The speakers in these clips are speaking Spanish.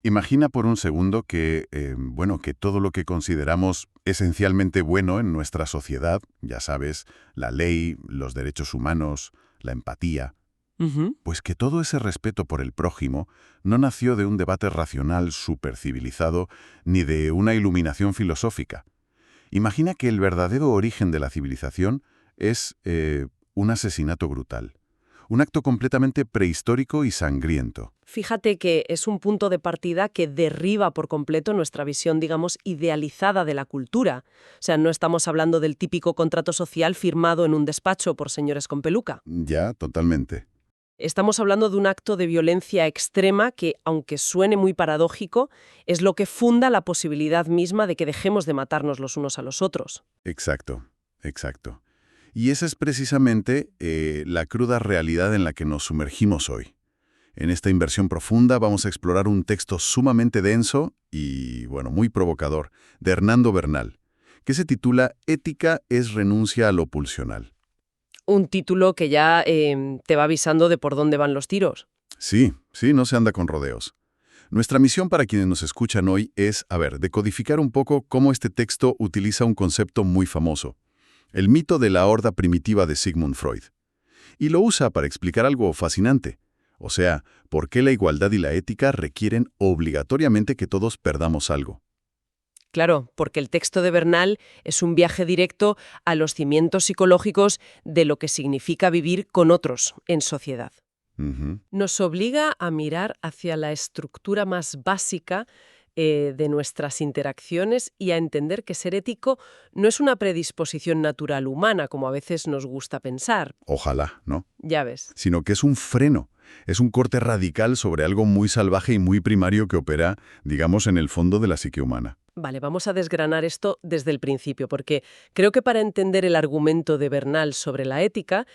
Imagina por un segundo que todo lo que consideramos esencialmente bueno en nuestra sociedad, ya sabes, la ley, los derechos humanos, la empatía, Ujú. pues que todo ese respeto por el prójimo no nació de un debate racional supercivilizado ni de una iluminación filosófica. Imagina que el verdadero origen de la civilización es un asesinato brutal, un acto completamente prehistórico y sangriento. Fíjate que es un punto de partida que derriba por completo nuestra visión, digamos, idealizada de la cultura. O sea, no estamos hablando del típico contrato social firmado en un despacho por señores con peluca. Ya, totalmente. Estamos hablando de un acto de violencia extrema que, aunque suene muy paradójico, es lo que funda la posibilidad misma de que dejemos de matarnos los unos a los otros. Exacto, exacto. Y esa es precisamente la cruda realidad en la que nos sumergimos hoy. En esta inversión profunda vamos a explorar un texto sumamente denso y, bueno, muy provocador, de Hernando Bernal, que se titula Ética es renuncia a lo pulsional. Un título que ya te va avisando de por dónde van los tiros. Sí, sí, no se anda con rodeos. Nuestra misión para quienes nos escuchan hoy es, decodificar un poco cómo este texto utiliza un concepto muy famoso, el mito de la horda primitiva de Sigmund Freud, y lo usa para explicar algo fascinante. O sea, por qué la igualdad y la ética requieren obligatoriamente que todos perdamos algo. Claro, porque el texto de Bernal es un viaje directo a los cimientos psicológicos de lo que significa vivir con otros en sociedad. Ujú. Nos obliga a mirar hacia la estructura más básica de nuestras interacciones y a entender que ser ético no es una predisposición natural humana, como a veces nos gusta pensar. Ojalá, ¿no? Ya ves. Sino que es un freno, es un corte radical sobre algo muy salvaje y muy primario que opera, digamos, en el fondo de la psique humana. Vale, vamos a desgranar esto desde el principio, porque creo que para entender el argumento de Bernal sobre la ética,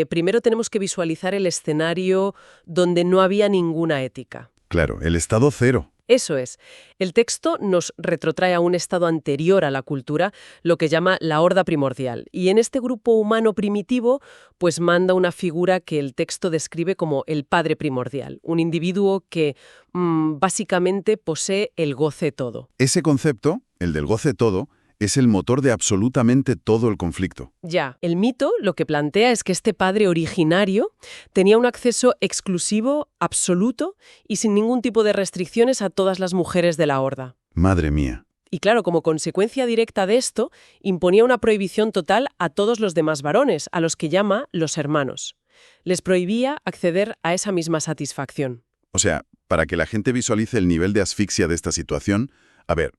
primero tenemos que visualizar el escenario donde no había ninguna ética. Claro, el estado cero. Eso es. El texto nos retrotrae a un estado anterior a la cultura, lo que llama la horda primordial. Y en este grupo humano primitivo, pues manda una figura que el texto describe como el padre primordial, un individuo que básicamente posee el goce todo. Ese concepto, el del goce todo, es el motor de absolutamente todo el conflicto. Ya, el mito lo que plantea es que este padre originario tenía un acceso exclusivo, absoluto y sin ningún tipo de restricciones a todas las mujeres de la horda. Madre mía. Y claro, como consecuencia directa de esto, imponía una prohibición total a todos los demás varones, a los que llama los hermanos. Les prohibía acceder a esa misma satisfacción. O sea, para que la gente visualice el nivel de asfixia de esta situación,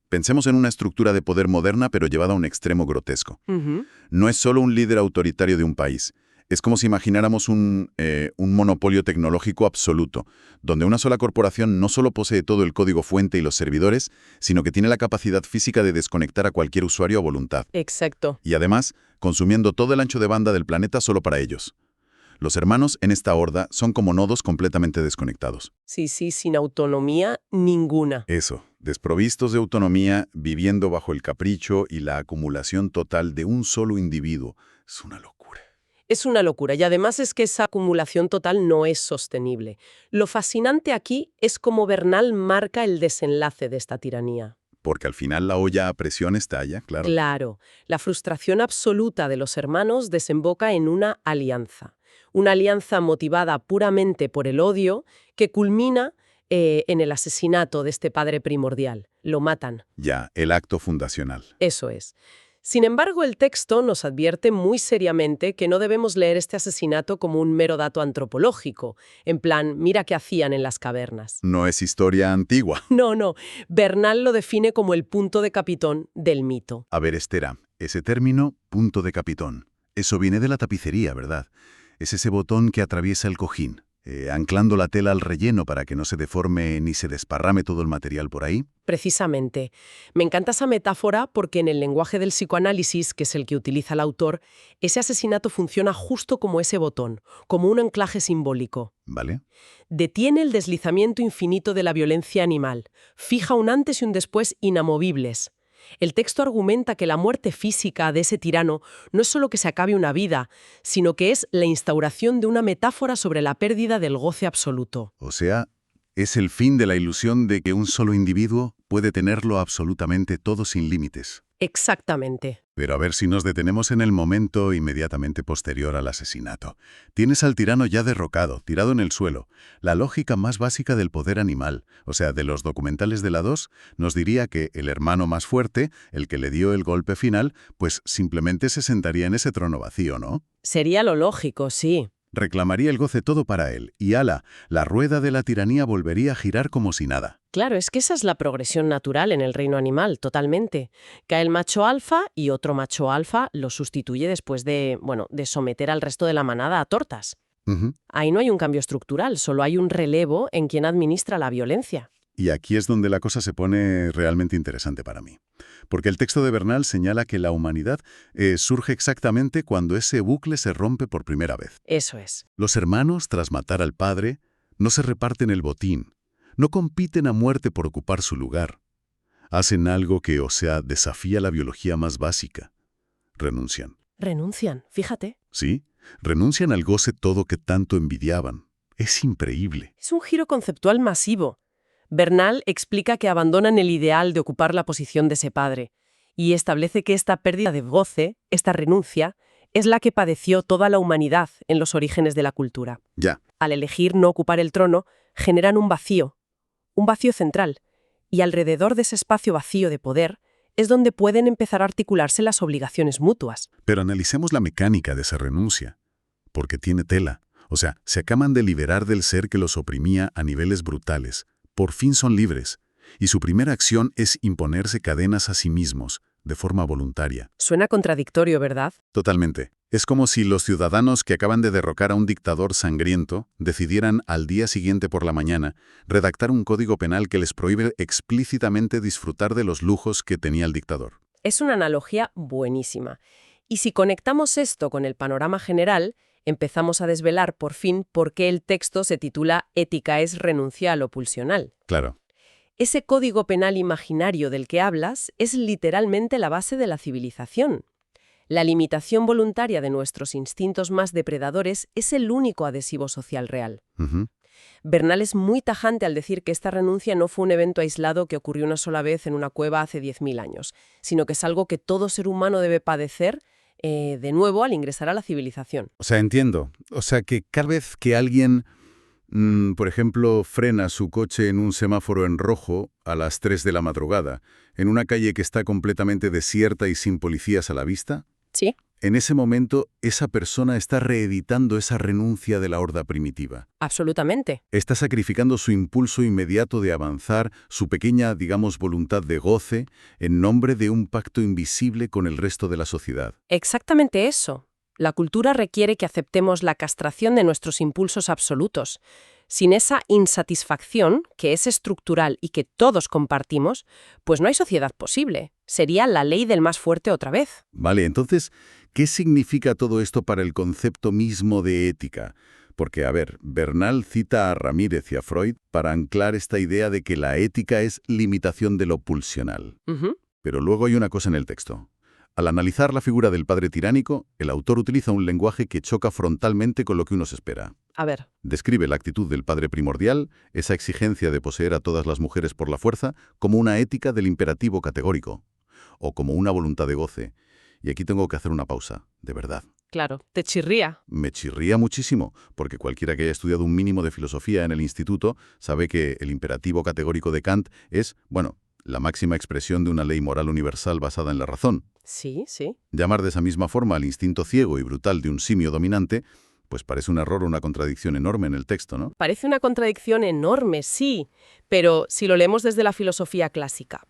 pensemos en una estructura de poder moderna pero llevada a un extremo grotesco. Ujú. No es solo un líder autoritario de un país. Es como si imagináramos un monopolio tecnológico absoluto, donde una sola corporación no solo posee todo el código fuente y los servidores, sino que tiene la capacidad física de desconectar a cualquier usuario a voluntad. Exacto. Y además, consumiendo todo el ancho de banda del planeta solo para ellos. Los hermanos en esta horda son como nodos completamente desconectados. Sí, sí, sin autonomía ninguna. Eso, desprovistos de autonomía, viviendo bajo el capricho y la acumulación total de un solo individuo. Es una locura. Es una locura y además es que esa acumulación total no es sostenible. Lo fascinante aquí es cómo Bernal marca el desenlace de esta tiranía. Porque al final la olla a presión estalla, claro. Claro, la frustración absoluta de los hermanos desemboca en una alianza motivada puramente por el odio que culmina en el asesinato de este padre primordial. Lo matan. Ya, el acto fundacional. Eso es. Sin embargo, el texto nos advierte muy seriamente que no debemos leer este asesinato como un mero dato antropológico, en plan, mira qué hacían en las cavernas. No es historia antigua. No, no. Bernal lo define como el punto de capitón del mito. A ver, Estera, ese término, punto de capitón, eso viene de la tapicería, ¿verdad? Es ese botón que atraviesa el cojín, anclando la tela al relleno para que no se deforme ni se desparrame todo el material por ahí. Precisamente. Me encanta esa metáfora porque en el lenguaje del psicoanálisis, que es el que utiliza el autor, ese asesinato funciona justo como ese botón, como un anclaje simbólico. ¿Vale? Detiene el deslizamiento infinito de la violencia animal, fija un antes y un después inamovibles. El texto argumenta que la muerte física de ese tirano no es solo que se acabe una vida, sino que es la instauración de una metáfora sobre la pérdida del goce absoluto. O sea, Es el fin de la ilusión de que un solo individuo puede tenerlo absolutamente todo sin límites. Exactamente. Pero a ver si nos detenemos en el momento inmediatamente posterior al asesinato. Tienes al tirano ya derrocado, tirado en el suelo. La lógica más básica del poder animal, o sea, de los documentales de la 2, nos diría que el hermano más fuerte, el que le dio el golpe final, pues simplemente se sentaría en ese trono vacío, ¿no? Sería lo lógico, sí. Reclamaría el goce todo para él, y ala, la rueda de la tiranía volvería a girar como si nada. Claro, es que esa es la progresión natural en el reino animal, totalmente. Cae el macho alfa y otro macho alfa lo sustituye después de someter al resto de la manada a tortas. Ujú. Ahí no hay un cambio estructural, solo hay un relevo en quien administra la violencia. Y aquí es donde la cosa se pone realmente interesante para mí. Porque el texto de Bernal señala que la humanidad surge exactamente cuando ese bucle se rompe por primera vez. Eso es. Los hermanos, tras matar al padre, no se reparten el botín, no compiten a muerte por ocupar su lugar. Hacen algo que, o sea, desafía la biología más básica. Renuncian. Renuncian, fíjate. ¿Sí? Renuncian al goce todo que tanto envidiaban. Es increíble. Es un giro conceptual masivo. Bernal explica que abandonan el ideal de ocupar la posición de ese padre y establece que esta pérdida de goce, esta renuncia, es la que padeció toda la humanidad en los orígenes de la cultura. Ya. Al elegir no ocupar el trono, generan un vacío central, y alrededor de ese espacio vacío de poder es donde pueden empezar a articularse las obligaciones mutuas. Pero analicemos la mecánica de esa renuncia, porque tiene tela. O sea, se acaban de liberar del ser que los oprimía a niveles brutales. Por fin son libres, y su primera acción es imponerse cadenas a sí mismos, de forma voluntaria. Suena contradictorio, ¿verdad? Totalmente. Es como si los ciudadanos que acaban de derrocar a un dictador sangriento decidieran al día siguiente por la mañana redactar un código penal que les prohíbe explícitamente disfrutar de los lujos que tenía el dictador. Es una analogía buenísima. Y si conectamos esto con el panorama general, empezamos a desvelar por fin por qué el texto se titula Ética es renuncia a lo pulsional. Claro. Ese código penal imaginario del que hablas es literalmente la base de la civilización. La limitación voluntaria de nuestros instintos más depredadores es el único adhesivo social real. Ujú. Bernal es muy tajante al decir que esta renuncia no fue un evento aislado que ocurrió una sola vez en una cueva hace 10.000 años, sino que es algo que todo ser humano debe padecer de nuevo al ingresar a la civilización. O sea, entiendo. O sea, que cada vez que alguien, por ejemplo, frena su coche en un semáforo en rojo a las 3 de la madrugada, en una calle que está completamente desierta y sin policías a la vista, Sí. en ese momento esa persona está reeditando esa renuncia de la horda primitiva. Absolutamente. Está sacrificando su impulso inmediato de avanzar, su pequeña, digamos, voluntad de goce, en nombre de un pacto invisible con el resto de la sociedad. Exactamente eso. La cultura requiere que aceptemos la castración de nuestros impulsos absolutos. Sin esa insatisfacción, que es estructural y que todos compartimos, pues no hay sociedad posible. Sería la ley del más fuerte otra vez. Vale, entonces, ¿qué significa todo esto para el concepto mismo de ética? Porque, a ver, Bernal cita a Ramírez y a Freud para anclar esta idea de que la ética es limitación de lo pulsional. Ujú. Pero luego hay una cosa en el texto. Al analizar la figura del padre tiránico, el autor utiliza un lenguaje que choca frontalmente con lo que uno se espera. A ver. Describe la actitud del padre primordial, esa exigencia de poseer a todas las mujeres por la fuerza, como una ética del imperativo categórico, o como una voluntad de goce. Y aquí tengo que hacer una pausa, de verdad. Claro, te chirría. Me chirría muchísimo, porque cualquiera que haya estudiado un mínimo de filosofía en el instituto sabe que el imperativo categórico de Kant es, bueno, la máxima expresión de una ley moral universal basada en la razón. Sí, sí. Llamar de esa misma forma al instinto ciego y brutal de un simio dominante, pues parece un error o una contradicción enorme en el texto, ¿no? Parece una contradicción enorme, sí, pero si lo leemos desde la filosofía clásica.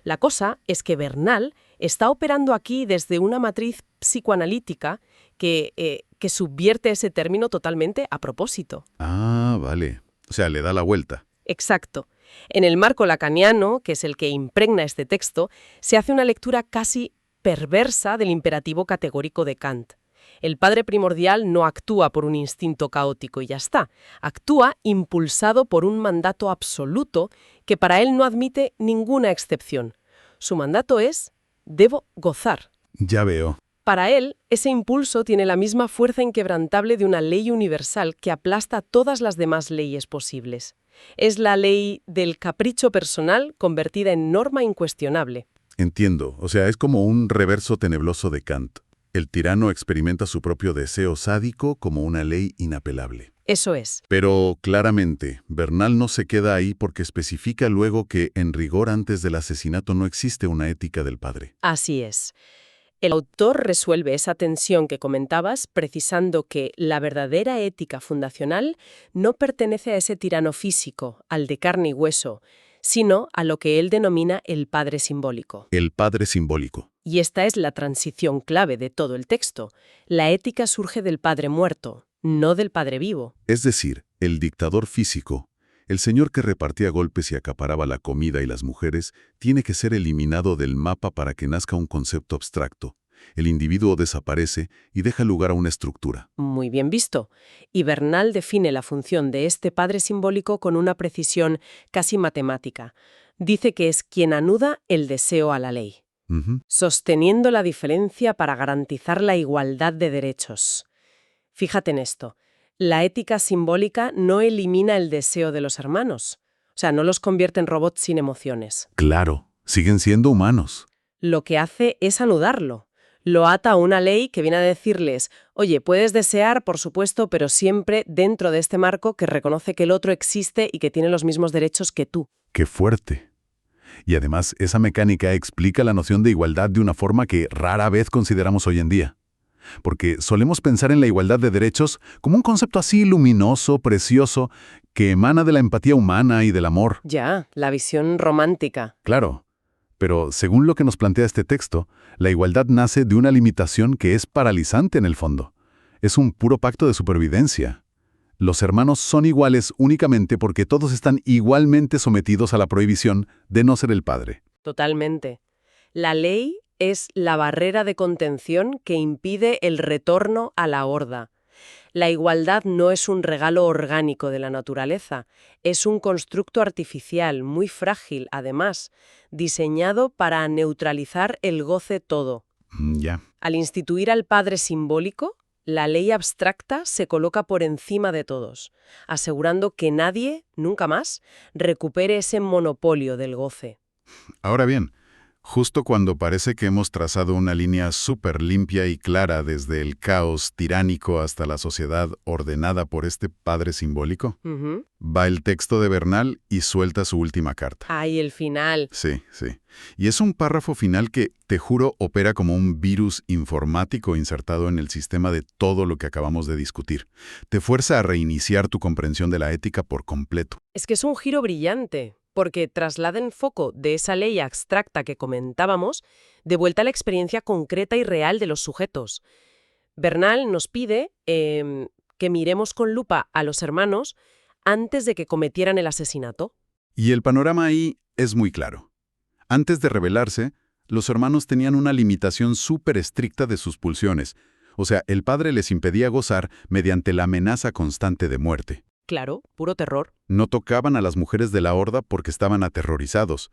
La cosa es que Bernal está operando aquí desde una matriz psicoanalítica que subvierte ese término totalmente a propósito. Ah, vale. O sea, le da la vuelta. Exacto. En el marco lacaniano, que es el que impregna este texto, se hace una lectura casi perversa del imperativo categórico de Kant. El padre primordial no actúa por un instinto caótico y ya está. Actúa impulsado por un mandato absoluto que para él no admite ninguna excepción. Su mandato es: debo gozar. Ya veo. Para él, ese impulso tiene la misma fuerza inquebrantable de una ley universal que aplasta todas las demás leyes posibles. Es la ley del capricho personal convertida en norma incuestionable. Entiendo, o sea, es como un reverso tenebroso de Kant. El tirano experimenta su propio deseo sádico como una ley inapelable. Eso es. Pero, claramente, Bernal no se queda ahí porque especifica luego que, en rigor, antes del asesinato no existe una ética del padre. Así es. El autor resuelve esa tensión que comentabas precisando que la verdadera ética fundacional no pertenece a ese tirano físico, al de carne y hueso, sino a lo que él denomina el padre simbólico. El padre simbólico. Y esta es la transición clave de todo el texto. La ética surge del padre muerto, no del padre vivo. Es decir, el dictador físico, el señor que repartía golpes y acaparaba la comida y las mujeres, tiene que ser eliminado del mapa para que nazca un concepto abstracto. El individuo desaparece y deja lugar a una estructura. Muy bien visto. Y Bernal define la función de este padre simbólico con una precisión casi matemática. Dice que es quien anuda el deseo a la ley, sosteniendo la diferencia para garantizar la igualdad de derechos. Fíjate en esto. La ética simbólica no elimina el deseo de los hermanos. O sea, no los convierte en robots sin emociones. Claro, siguen siendo humanos. Lo que hace es anudarlo. Lo ata a una ley que viene a decirles, oye, puedes desear, por supuesto, pero siempre dentro de este marco que reconoce que el otro existe y que tiene los mismos derechos que tú. ¡Qué fuerte! Y además, esa mecánica explica la noción de igualdad de una forma que rara vez consideramos hoy en día. Porque solemos pensar en la igualdad de derechos como un concepto así luminoso, precioso, que emana de la empatía humana y del amor. Ya, la visión romántica. Claro. Pero según lo que nos plantea este texto, la igualdad nace de una limitación que es paralizante en el fondo. Es un puro pacto de supervivencia. Los hermanos son iguales únicamente porque todos están igualmente sometidos a la prohibición de no ser el padre. Totalmente. La ley es la barrera de contención que impide el retorno a la horda. La igualdad no es un regalo orgánico de la naturaleza, es un constructo artificial muy frágil, además, diseñado para neutralizar el goce todo. Ya. Al instituir al padre simbólico, la ley abstracta se coloca por encima de todos, asegurando que nadie, nunca más, recupere ese monopolio del goce. Ahora bien, justo cuando parece que hemos trazado una línea súper limpia y clara desde el caos tiránico hasta la sociedad ordenada por este padre simbólico, va el texto de Bernal y suelta su última carta. ¡Ay, el final! Sí, sí. Y es un párrafo final que, te juro, opera como un virus informático insertado en el sistema de todo lo que acabamos de discutir. Te fuerza a reiniciar tu comprensión de la ética por completo. Es que es un giro brillante, porque traslada el foco de esa ley abstracta que comentábamos de vuelta a la experiencia concreta y real de los sujetos. Bernal nos pide que miremos con lupa a los hermanos antes de que cometieran el asesinato. Y el panorama ahí es muy claro. Antes de rebelarse, los hermanos tenían una limitación súper estricta de sus pulsiones. O sea, el padre les impedía gozar mediante la amenaza constante de muerte. Claro, puro terror. No tocaban a las mujeres de la horda porque estaban aterrorizados.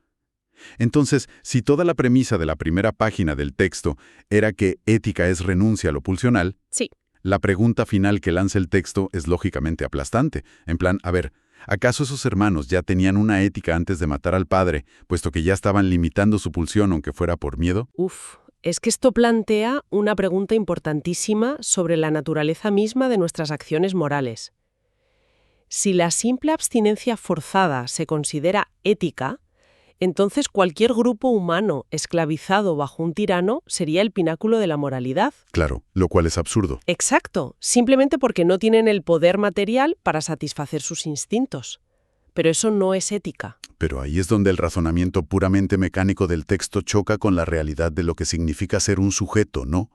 Entonces, si toda la premisa de la primera página del texto era que ética es renuncia a lo pulsional, sí, la pregunta final que lanza el texto es lógicamente aplastante. En plan, a ver, ¿acaso esos hermanos ya tenían una ética antes de matar al padre, puesto que ya estaban limitando su pulsión aunque fuera por miedo? Es que esto plantea una pregunta importantísima sobre la naturaleza misma de nuestras acciones morales. Si la simple abstinencia forzada se considera ética, entonces cualquier grupo humano esclavizado bajo un tirano sería el pináculo de la moralidad. Claro, lo cual es absurdo. Exacto, simplemente porque no tienen el poder material para satisfacer sus instintos. Pero eso no es ética. Pero ahí es donde el razonamiento puramente mecánico del texto choca con la realidad de lo que significa ser un sujeto, ¿no?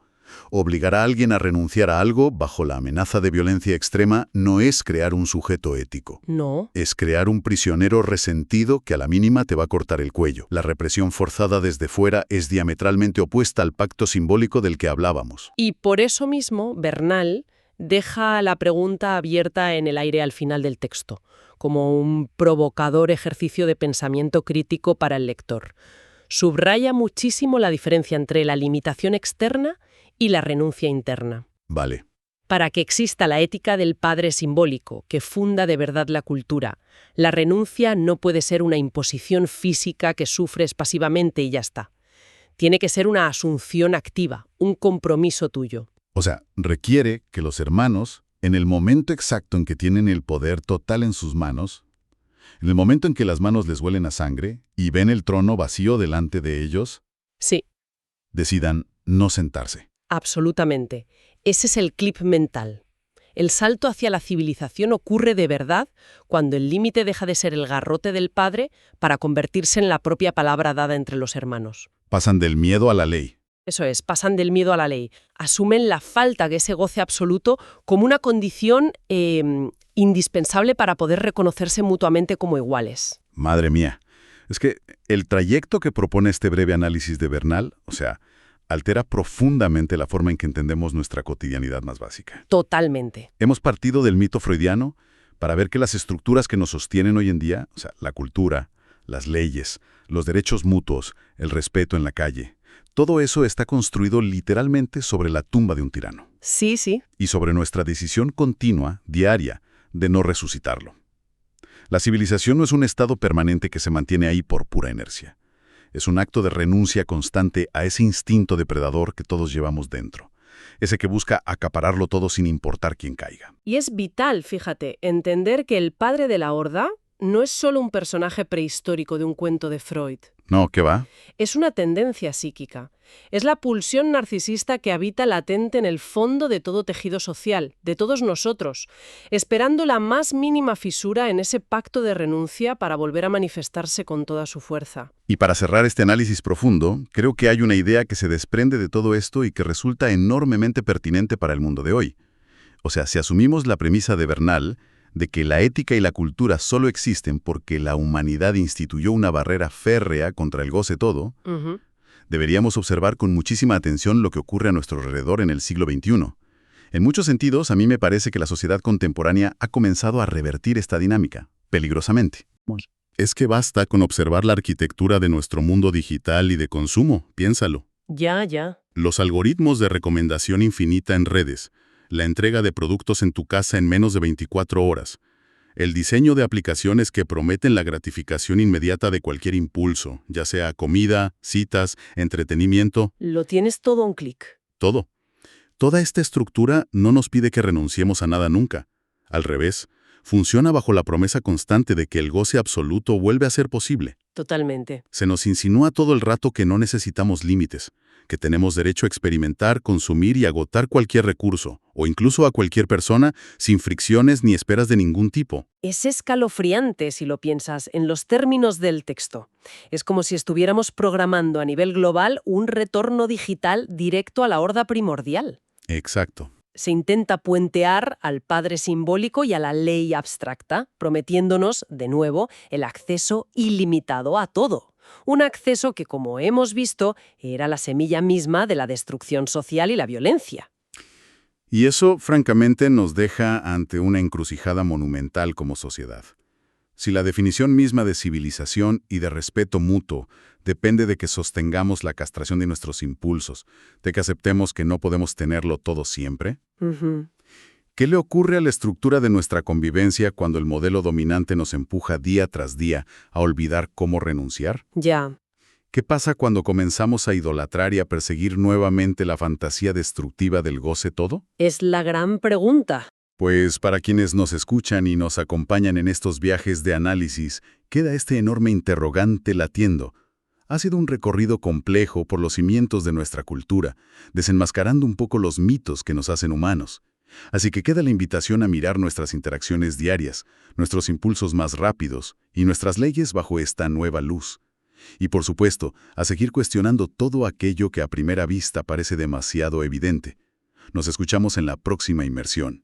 Obligar a alguien a renunciar a algo bajo la amenaza de violencia extrema no es crear un sujeto ético. No. Es crear un prisionero resentido que a la mínima te va a cortar el cuello. La represión forzada desde fuera es diametralmente opuesta al pacto simbólico del que hablábamos. Y por eso mismo, Bernal deja la pregunta abierta en el aire al final del texto, como un provocador ejercicio de pensamiento crítico para el lector. Subraya muchísimo la diferencia entre la limitación externa y la renuncia interna. Vale. Para que exista la ética del padre simbólico, que funda de verdad la cultura, la renuncia no puede ser una imposición física que sufres pasivamente y ya está. Tiene que ser una asunción activa, un compromiso tuyo. O sea, requiere que los hermanos, en el momento exacto en que tienen el poder total en sus manos, en el momento en que las manos les huelen a sangre y ven el trono vacío delante de ellos, Sí, decidan no sentarse. absolutamente. Ese es el clip mental. El salto hacia la civilización ocurre de verdad cuando el límite deja de ser el garrote del padre para convertirse en la propia palabra dada entre los hermanos. Pasan del miedo a la ley. Eso es, pasan del miedo a la ley. Asumen la falta de ese goce absoluto como una condición indispensable para poder reconocerse mutuamente como iguales. Madre mía. Es que el trayecto que propone este breve análisis de Bernal, o sea, altera profundamente la forma en que entendemos nuestra cotidianidad más básica. Totalmente. Hemos partido del mito freudiano para ver que las estructuras que nos sostienen hoy en día, o sea, la cultura, las leyes, los derechos mutuos, el respeto en la calle, todo eso está construido literalmente sobre la tumba de un tirano. Sí, sí. Y sobre nuestra decisión continua, diaria, de no resucitarlo. La civilización no es un estado permanente que se mantiene ahí por pura inercia. Es un acto de renuncia constante a ese instinto depredador que todos llevamos dentro. Ese que busca acapararlo todo sin importar quién caiga. Y es vital, fíjate, entender que el padre de la horda no es solo un personaje prehistórico de un cuento de Freud. No, ¿qué va? Es una tendencia psíquica. Es la pulsión narcisista que habita latente en el fondo de todo tejido social, de todos nosotros, esperando la más mínima fisura en ese pacto de renuncia para volver a manifestarse con toda su fuerza. Y para cerrar este análisis profundo, creo que hay una idea que se desprende de todo esto y que resulta enormemente pertinente para el mundo de hoy. O sea, si asumimos la premisa de Bernal de que la ética y la cultura solo existen porque la humanidad instituyó una barrera férrea contra el goce todo, deberíamos observar con muchísima atención lo que ocurre a nuestro alrededor en el siglo XXI. En muchos sentidos, a mí me parece que la sociedad contemporánea ha comenzado a revertir esta dinámica, peligrosamente. Es que basta con observar la arquitectura de nuestro mundo digital y de consumo, piénsalo. Ya. Los algoritmos de recomendación infinita en redes, la entrega de productos en tu casa en menos de 24 horas, el diseño de aplicaciones que prometen la gratificación inmediata de cualquier impulso, ya sea comida, citas, entretenimiento, Lo tienes todo a un clic. todo. Toda esta estructura no nos pide que renunciemos a nada nunca. Al revés, funciona bajo la promesa constante de que el goce absoluto vuelve a ser posible. Totalmente. Se nos insinúa todo el rato que no necesitamos límites, que tenemos derecho a experimentar, consumir y agotar cualquier recurso, o incluso a cualquier persona, sin fricciones ni esperas de ningún tipo. Es escalofriante si lo piensas en los términos del texto. Es como si estuviéramos programando a nivel global un retorno digital directo a la horda primordial. Exacto. Se intenta puentear al padre simbólico y a la ley abstracta, prometiéndonos, de nuevo, el acceso ilimitado a todo. Un acceso que, como hemos visto, era la semilla misma de la destrucción social y la violencia. Y eso, francamente, nos deja ante una encrucijada monumental como sociedad. Si la definición misma de civilización y de respeto mutuo depende de que sostengamos la castración de nuestros impulsos, de que aceptemos que no podemos tenerlo todo siempre, ¿qué le ocurre a la estructura de nuestra convivencia cuando el modelo dominante nos empuja día tras día a olvidar cómo renunciar? Ya. ¿Qué pasa cuando comenzamos a idolatrar y a perseguir nuevamente la fantasía destructiva del goce todo? Es la gran pregunta. Pues para quienes nos escuchan y nos acompañan en estos viajes de análisis, queda este enorme interrogante latiendo. Ha sido un recorrido complejo por los cimientos de nuestra cultura, desenmascarando un poco los mitos que nos hacen humanos. Así que queda la invitación a mirar nuestras interacciones diarias, nuestros impulsos más rápidos y nuestras leyes bajo esta nueva luz. Y por supuesto, a seguir cuestionando todo aquello que a primera vista parece demasiado evidente. Nos escuchamos en la próxima inmersión.